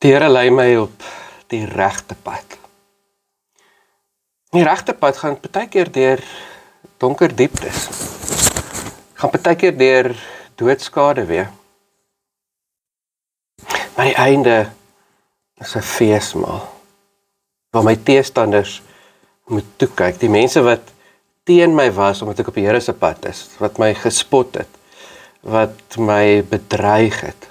Die Here lei my op die regte pad. Die regte pad gaan partykeer deur donker dieptes. Gaan partykeer deur doodskade weer. Maar die einde is 'n feesmaal, waar my teestanders moet toe kyk. Die mense wat teen my was, omdat ek op die Here se pad is, wat my gespot het, wat my bedreig het.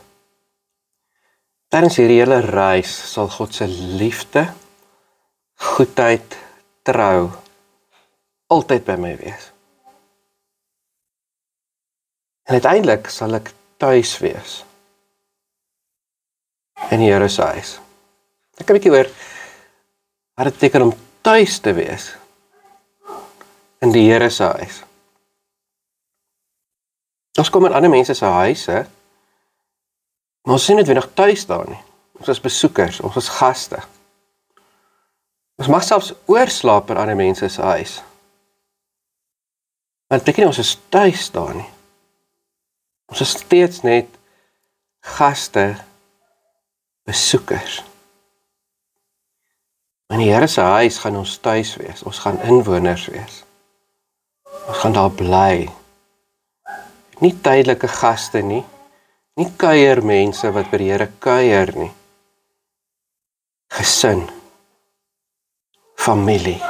Tydens hierdie hele reis sal God se liefde, goedheid, trou, altyd by my wees. En uiteindelik sal ek tuis wees, in die Here se huis. Ek kan 'n bietjie oor wat dit beteken om tuis te wees, in die Here se huis. Ons kom in ander mense se huise, maar ons is nie noodwendig tuis daar nie. Ons is besoekers, ons is gaste. Ons mag selfs oorslaap in ander mense se huis. Maar dit beteken nie ons is tuis daar nie. Ons is steeds net gaste, besoekers. In die Here se huis gaan ons tuis wees, ons gaan inwoners wees. Ons gaan daar bly. Nie tydelike gaste nie, nie kuiermense wat by die Here kuier nie. Gesin, familie,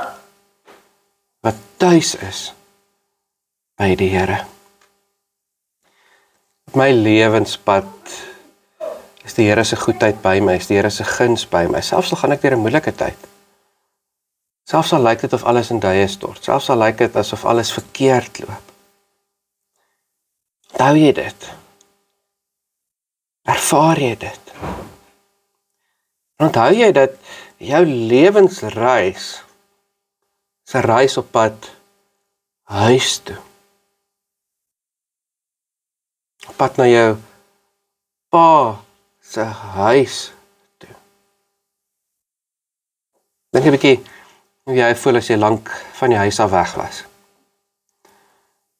wat tuis is by die Here. Op my lewenspad is die Here se goedheid by my, is die Here se guns by my, selfs al gaan ek deur 'n moeilike tyd. Selfs al lyk dit of alles in duie stort, selfs al lyk dit asof alles verkeerd loop. Onthou jy dit? Ervaar jy dit? Onthou jy dat jou lewensreis is 'n reis op pad huis toe. Op pad na jou pa se huis toe. Dink 'n bietjie hoe jy voel as jy lank van die huis af weg was.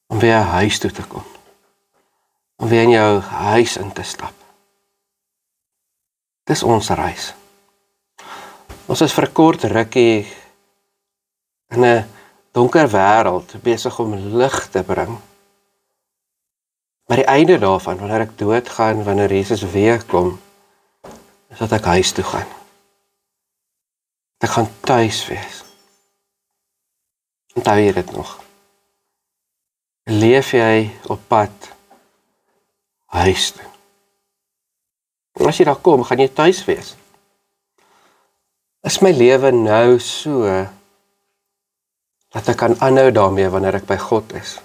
Om weer huis toe te kom. Om weer in jou huis in te stap. Dis ons reis. Ons is vir 'n kort rukkie in 'n donker wêreld besig om lig te bring. Maar die einde daarvan, wanneer ek doodgaan, wanneer Jesus weer kom, is dat ek huis toe gaan. Dat ek gaan tuis wees. Onthou jy dit nog? Leef jy op pad huis toe? En as jy daar kom, gaan jy tuis wees. Is my lewe nou so, dat ek kan aanhou daarmee wanneer ek by God is?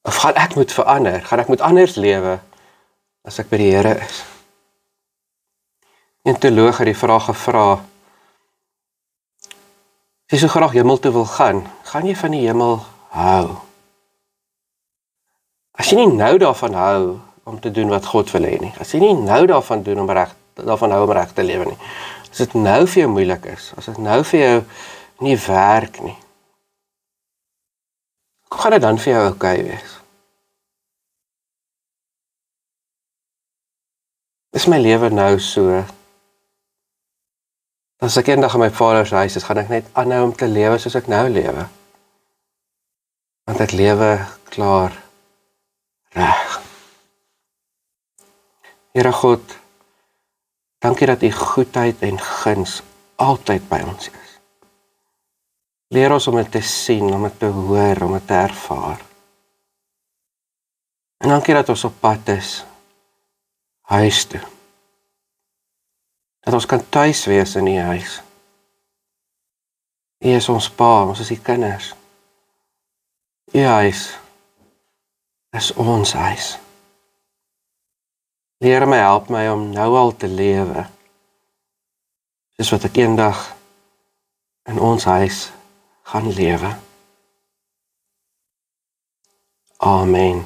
Of gaan ek moet verander? Gaan ek moet anders lewe as ek by die Here is? Een teoloog het die vraag gevra, as jy so graag hemel toe wil gaan jy van die hemel hou? As jy nie nou daarvan hou om te doen wat God wil hê nie, as jy nie nou daarvan hou om reg te lewe nie, as dit nou vir jou moeilik is, as dit nou vir jou nie werk nie, hoe gaan dit dan vir jou oukei wees? Is my lewe nou so, as ek eendag in my Vader se huis is, gaan ek net aanhou om te lewe soos ek nou lewe? Want ek lewe klaar reg. Here God, dankie dat U goedheid en guns altyd by ons is. Leer ons om dit te sien, om dit te hoor, om dit te ervaar. En dankie dat ons op pad is, huis toe. Dat ons kan tuis wees in U huis. U is ons pa, ons is die kinders. U huis is ons huis. Here my, help my om nou al te lewe, soos wat ek eendag in ons huis gaan lewe. Amen.